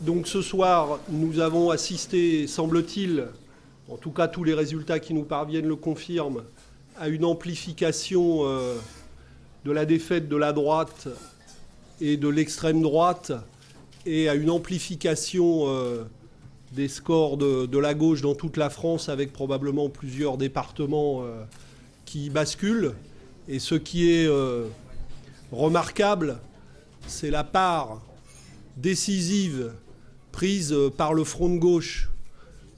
Donc ce soir, nous avons assisté, semble-t-il, en tout cas tous les résultats qui nous parviennent le confirment, à une amplification de la défaite de la droite et de l'extrême droite et à une amplification des scores de la gauche dans toute la France avec probablement plusieurs départements qui basculent. Et ce qui est remarquable, c'est la part décisive prise par le front de gauche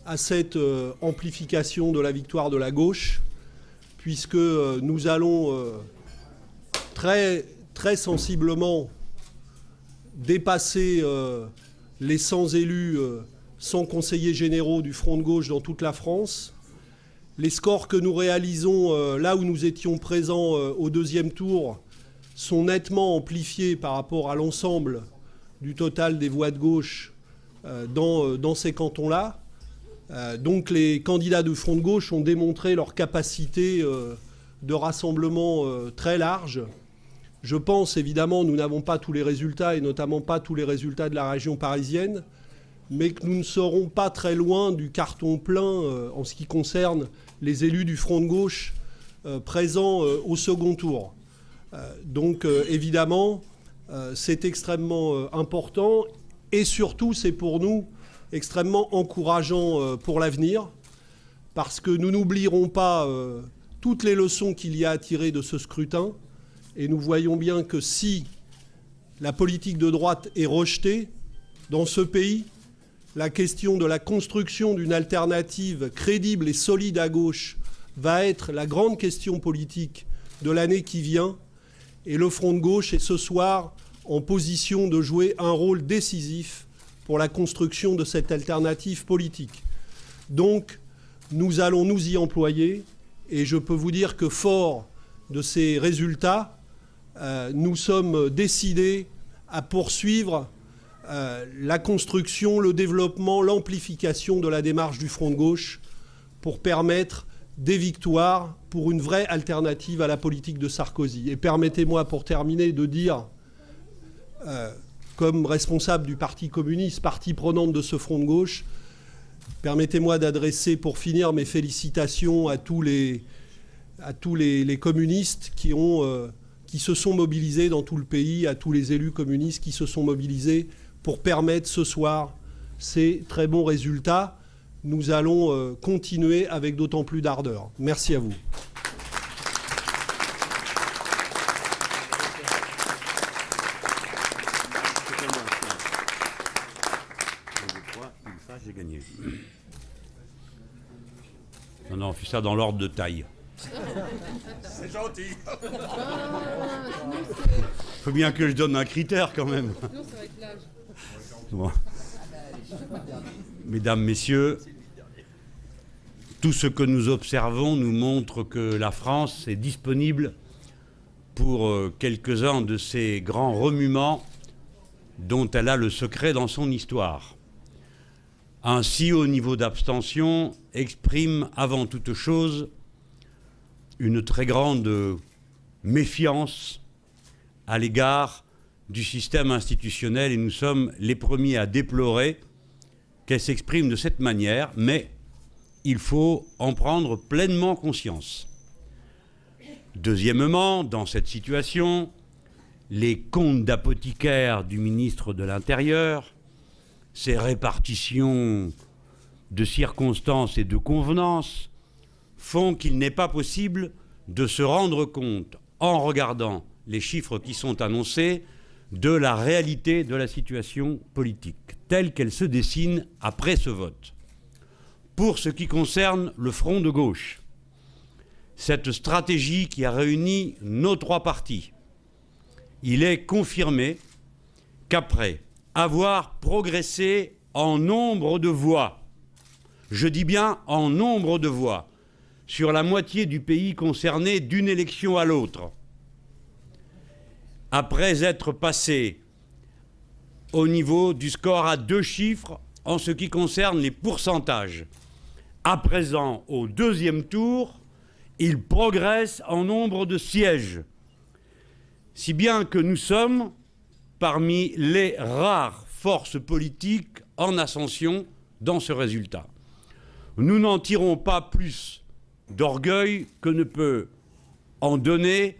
à cette amplification de la victoire de la gauche, puisque nous allons très, très sensiblement dépasser les 100 élus, 100 conseillers généraux du front de gauche dans toute la France. Les scores que nous réalisons là où nous étions présents au deuxième tour sont nettement amplifiés par rapport à l'ensemble du total des voix de gauche dans ces cantons-là. Donc les candidats du front de gauche ont démontré leur capacité de rassemblement très large. Je pense, évidemment, nous n'avons pas tous les résultats, et notamment pas tous les résultats de la région parisienne, mais que nous ne serons pas très loin du carton plein en ce qui concerne les élus du front de gauche présents au second tour. Donc, évidemment, c'est extrêmement important, et surtout, c'est pour nous extrêmement encourageant pour l'avenir, parce que nous n'oublierons pas toutes les leçons qu'il y a à tirer de ce scrutin. Et nous voyons bien que si la politique de droite est rejetée dans ce pays, la question de la construction d'une alternative crédible et solide à gauche va être la grande question politique de l'année qui vient. Et le Front de gauche est ce soir en position de jouer un rôle décisif pour la construction de cette alternative politique. Donc, nous allons nous y employer. Et je peux vous dire que fort de ces résultats, nous sommes décidés à poursuivre la construction, le développement, l'amplification de la démarche du Front de gauche pour permettre des victoires pour une vraie alternative à la politique de Sarkozy. Et permettez-moi, pour terminer, de dire, comme responsable du Parti communiste, partie prenante de ce Front de gauche, permettez-moi d'adresser, pour finir, mes félicitations à tous les communistes qui se sont mobilisés dans tout le pays, à tous les élus communistes qui se sont mobilisés pour permettre ce soir ces très bons résultats. Nous allons continuer avec d'autant plus d'ardeur. Merci à vous. J'ai gagné. Non, on fait ça dans l'ordre de taille. C'est gentil. Faut bien que je donne un critère quand même. Non, ça va être l'âge. Bon. Mesdames, Messieurs, tout ce que nous observons nous montre que la France est disponible pour quelques-uns de ces grands remuements dont elle a le secret dans son histoire. Un si haut niveau d'abstention exprime avant toute chose une très grande méfiance à l'égard du système institutionnel, et nous sommes les premiers à déplorer qu'elle s'exprime de cette manière, mais il faut en prendre pleinement conscience. Deuxièmement, dans cette situation, les comptes d'apothicaire du ministre de l'Intérieur, ces répartitions de circonstances et de convenances font qu'il n'est pas possible de se rendre compte, en regardant les chiffres qui sont annoncés, de la réalité de la situation politique, telle qu'elle se dessine après ce vote. Pour ce qui concerne le Front de gauche, cette stratégie qui a réuni nos trois partis, il est confirmé qu'après avoir progressé en nombre de voix, je dis bien en nombre de voix, sur la moitié du pays concerné d'une élection à l'autre, après être passé au niveau du score à 2 chiffres en ce qui concerne les pourcentages, à présent au deuxième tour, il progresse en nombre de sièges, si bien que nous sommes parmi les rares force politique en ascension dans ce résultat. Nous n'en tirons pas plus d'orgueil que ne peut en donner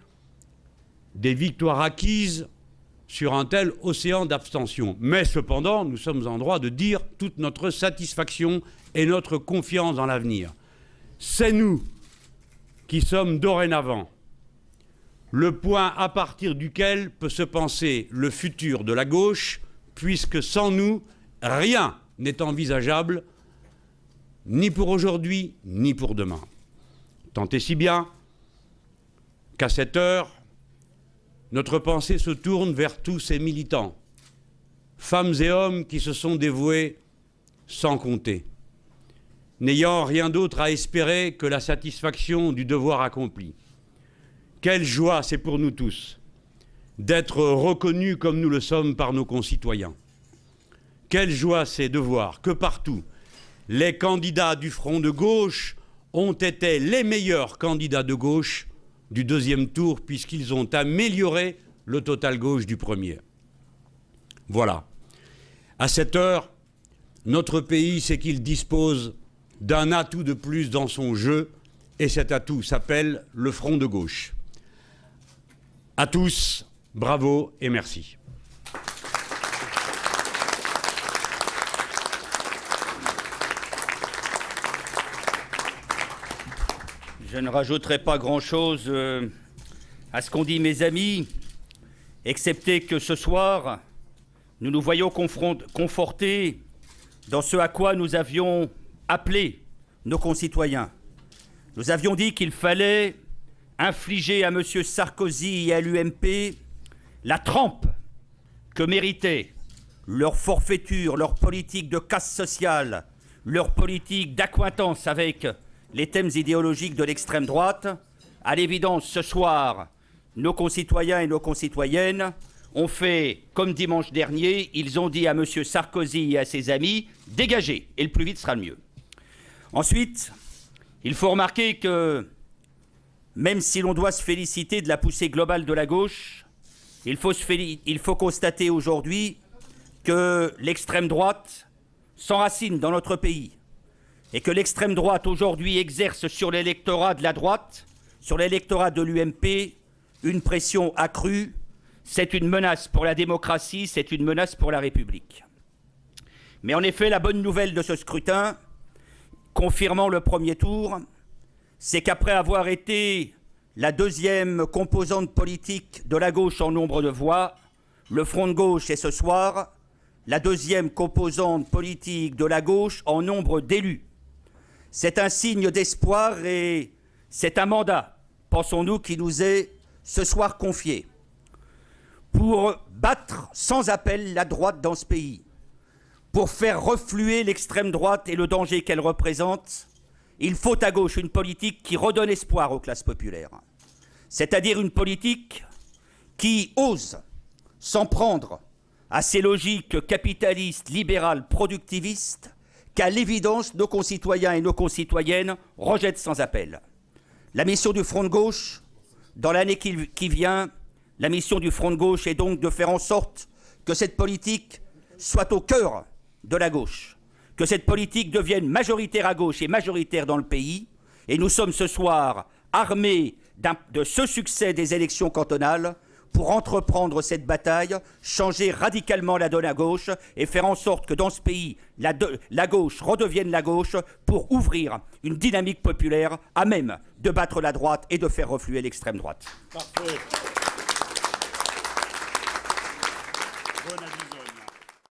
des victoires acquises sur un tel océan d'abstention. Mais cependant, nous sommes en droit de dire toute notre satisfaction et notre confiance dans l'avenir. C'est nous qui sommes dorénavant le point à partir duquel peut se penser le futur de la gauche, puisque sans nous, rien n'est envisageable, ni pour aujourd'hui, ni pour demain. Tant et si bien qu'à cette heure, notre pensée se tourne vers tous ces militants, femmes et hommes qui se sont dévoués sans compter, n'ayant rien d'autre à espérer que la satisfaction du devoir accompli. Quelle joie c'est pour nous tous d'être reconnus comme nous le sommes par nos concitoyens. Quelle joie c'est de voir que partout, les candidats du front de gauche ont été les meilleurs candidats de gauche du deuxième tour, puisqu'ils ont amélioré le total gauche du premier. Voilà. À cette heure, notre pays sait qu'il dispose d'un atout de plus dans son jeu, et cet atout s'appelle le front de gauche. À tous, bravo et merci. Je ne rajouterai pas grand-chose à ce qu'ont dit mes amis, excepté que ce soir, nous nous voyons confortés dans ce à quoi nous avions appelé nos concitoyens. Nous avions dit qu'il fallait infliger à M. Sarkozy et à l'UMP la trempe que méritaient leur forfaiture, leur politique de casse sociale, leur politique d'accointance avec les thèmes idéologiques de l'extrême droite. À l'évidence, ce soir, nos concitoyens et nos concitoyennes ont fait comme dimanche dernier, ils ont dit à M. Sarkozy et à ses amis « Dégagez, et le plus vite sera le mieux ». Ensuite, il faut remarquer que, même si l'on doit se féliciter de la poussée globale de la gauche, il faut constater aujourd'hui que l'extrême droite s'enracine dans notre pays et que l'extrême droite aujourd'hui exerce sur l'électorat de la droite, sur l'électorat de l'UMP, une pression accrue. C'est une menace pour la démocratie, c'est une menace pour la République. Mais en effet, la bonne nouvelle de ce scrutin, confirmant le premier tour, c'est qu'après avoir été la deuxième composante politique de la gauche en nombre de voix, le Front de gauche est ce soir la deuxième composante politique de la gauche en nombre d'élus. C'est un signe d'espoir et c'est un mandat, pensons-nous, qui nous est ce soir confié pour battre sans appel la droite dans ce pays, pour faire refluer l'extrême droite et le danger qu'elle représente. Il faut à gauche une politique qui redonne espoir aux classes populaires, c'est-à-dire une politique qui ose s'en prendre à ces logiques capitalistes, libérales, productivistes, qu'à l'évidence, nos concitoyens et nos concitoyennes rejettent sans appel. La mission du Front de gauche, dans l'année qui vient, la mission du Front de gauche est donc de faire en sorte que cette politique soit au cœur de la gauche, que cette politique devienne majoritaire à gauche et majoritaire dans le pays. Et nous sommes ce soir armés de ce succès des élections cantonales pour entreprendre cette bataille, changer radicalement la donne à gauche et faire en sorte que dans ce pays, la gauche redevienne la gauche pour ouvrir une dynamique populaire à même de battre la droite et de faire refluer l'extrême droite. Parfait. Bonne avis.